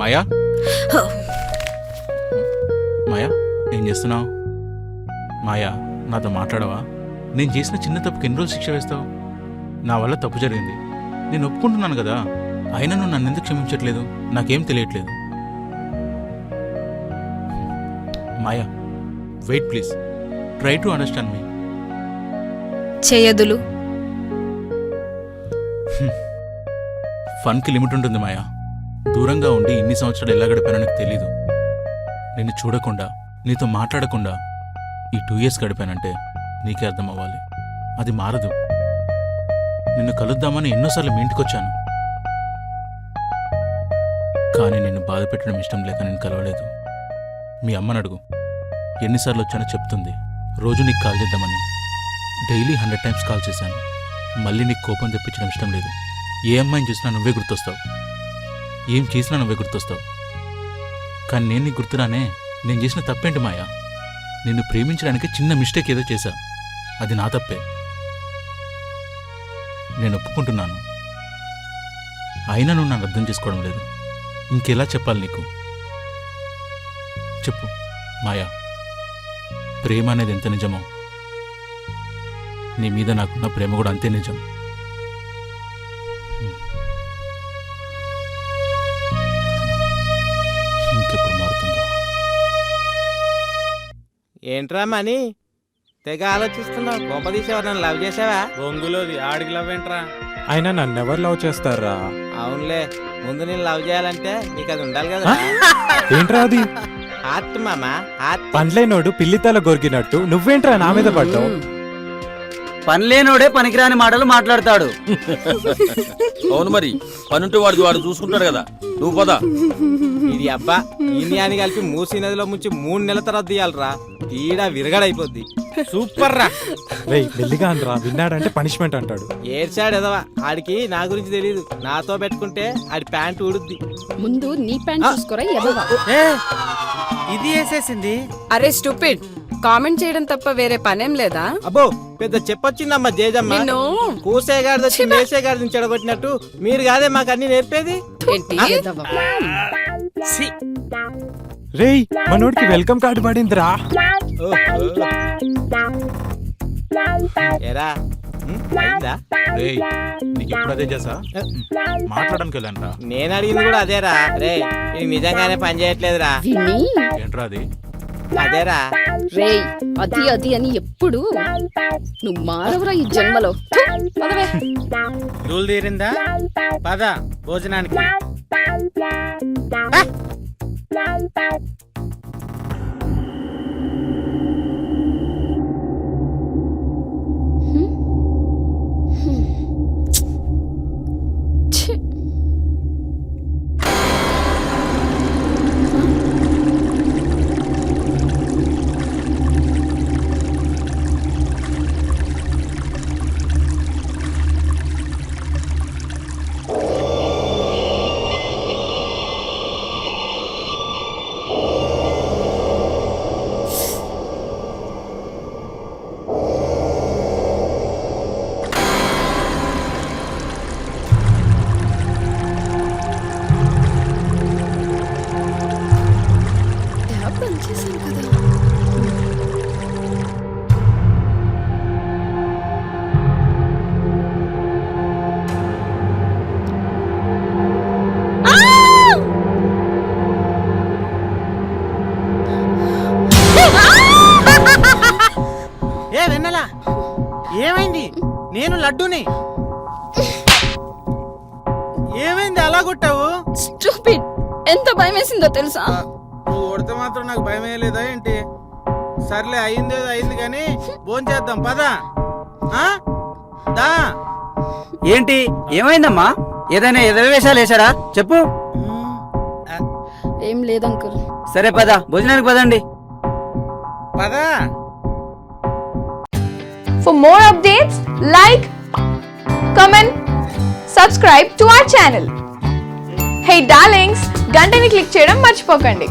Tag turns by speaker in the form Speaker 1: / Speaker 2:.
Speaker 1: మాయా మాయా ఏం చేస్తున్నావు? మాయా నాతో మాట్లాడవా? నేను చేసిన చిన్న తప్పుకి ఎన్ని రోజులు శిక్ష వేస్తావు? నా వల్ల తప్పు జరిగింది, నేను ఒప్పుకుంటున్నాను కదా. అయినా నువ్వు నన్ను ఎందుకు క్షమించట్లేదు? నాకేం తెలియట్లేదు. Maya wait please, try to understand me.
Speaker 2: చేయదులు
Speaker 1: ఫన్కి లిమిట్ ఉంటుంది మాయా. దూరంగా ఉండి ఇన్ని సంవత్సరాలు ఎలా గడిపానో నీకు తెలీదు. నిన్ను చూడకుండా, నీతో మాట్లాడకుండా ఈ 2 years గడిపానంటే నీకే అర్థం అవ్వాలి. అది మారదు. నిన్ను కలుద్దామని ఎన్నోసార్లు మీ ఇంటికి వచ్చాను, కానీ నిన్ను బాధ పెట్టడం ఇష్టం లేక నేను కలవలేదు. మీ అమ్మని అడుగు, ఎన్నిసార్లు వచ్చానో చెప్తుంది. రోజు నీకు కాల్ చేద్దామని డైలీ 100 times కాల్ చేశాను. మళ్ళీ నీకు కోపం తెప్పించడం ఇష్టం లేదు. ఏ అమ్మాయిని చూసినా నువ్వే గుర్తొస్తావు, ఏం చేసినా నువ్వే గుర్తొస్తావు. కానీ నేను నీకు గుర్తురానే. నేను చేసిన తప్పేంటి మాయా? నిన్ను ప్రేమించడానికి చిన్న మిస్టేక్ ఏదో చేశా, అది నా తప్పే. నేను ఒప్పుకుంటున్నాను, అయినా నువ్వు నన్ను అర్థం చేసుకోవడం లేదు. ఇంకెలా చెప్పాలి నీకు? చెప్పు మాయా, ప్రేమ అనేది ఎంత నిజమో నీ మీద నాకున్న ప్రేమ కూడా అంతే నిజం. ఇంకెప్పుడు మారుతుందో?
Speaker 3: ఏంట్రా మని తెగ ఆలోచిస్తున్నావు? గొప్పదీసేవారు నన్ను లవ్ చేసావా?
Speaker 4: బొంగులోది ఆడికి లవ్ ఏంట్రా?
Speaker 5: అయినా నన్ను ఎవరు లవ్ చేస్తారా?
Speaker 3: అవునులే, ముందు నేను లవ్ చేయాలంటే నీకు అది ఉండాలి కదా.
Speaker 5: ఏంట్రా అది?
Speaker 3: హార్ట్ మామా, హార్ట్.
Speaker 5: పండ్లేనోడు పిల్లితల గొరికినట్టు నువ్వేంట్రా నా మీద పడ్డావు?
Speaker 6: పనిలేనోడే పనికిరాని మాటలు మాట్లాడతాడు.
Speaker 4: అవును మరి, పనుంటే వాడు చూసుకుంటాడు కదా. నువ్వు పద.
Speaker 3: ఇది అబ్బా ఈయన్ని కలిపి మూసీ నదిలో ముంచి 3 నెలల తర్వాత తీయాలరా. ఈడ విరగడైపోద్ది. సూపర్ రా.
Speaker 5: రేయ్ మెల్లిగా అనరా, విన్నాడంటే పనిష్మెంట్ అంటాడు.
Speaker 3: ఏడ్చాడు ఎదవా, ఆడికి నా గురించి తెలియదు. నాతో పెట్టుకుంటే ఆడి ప్యాంటు ఊడుద్ది.
Speaker 2: ముందు నీ ప్యాంట్ చూసుకోరా ఎదవా.
Speaker 6: ఇది వేసేసింది.
Speaker 2: అరే స్టూపిడ్, కామెంట్ చేయడం తప్ప వేరే పనేం లేదా?
Speaker 3: అబ్బో పెద్ద చెప్పొచ్చిందమ్మా జేజమ్మ. కూసేగాడిది వచ్చి మేసేగాడిని చెడగొట్టినట్టు మీరు కాదే మాకు అన్ని నేర్పేది.
Speaker 5: రేయ్ మనోడికి వెల్కమ్ కార్డు పడిందిరా.
Speaker 3: ఎరా అయిందా?
Speaker 1: రేయ్ నీకు ఎప్పుడు అదే చేసా? మాట్లాడడానికి వెళ్ళాను.
Speaker 3: నేను అడిగింది కూడా అదేరా. రే ఇది నిజంగానే పని చేయట్లేదురా.
Speaker 1: ఏంట్రా అది?
Speaker 3: అదేరా.
Speaker 2: రేయ్ అది అది అని ఎప్పుడు నువ్వు మారవరా ఈ జన్మలో.
Speaker 6: దూలు తీరిందా? పద భోజనానికి. ఏ వెన్నెలా, ఏమైంది? నేను లడ్డూని. ఏమైంది అలా కొట్టావు?
Speaker 2: స్టూపిడ్, ఎంత భయం వేసిందో తెలుసా?
Speaker 6: నువ్వు కొడితే మాత్రం నాకు భయం వేయలేదా ఏంటి? సర్లే అయిందేదో అయింది కానీ భోంచేద్దాం పదా. ఏంటి ఏమైందమ్మా? ఏదైనా ఎదవేశాలు వేశాడా చెప్పు.
Speaker 2: ఏం లేదు అంకుల్.
Speaker 6: సరే పద భోజనానికి పదండి. పదా.
Speaker 7: For more updates, like, comment, subscribe to our channel. Hey darlings, గంటని click చేయడం మర్చిపోకండి.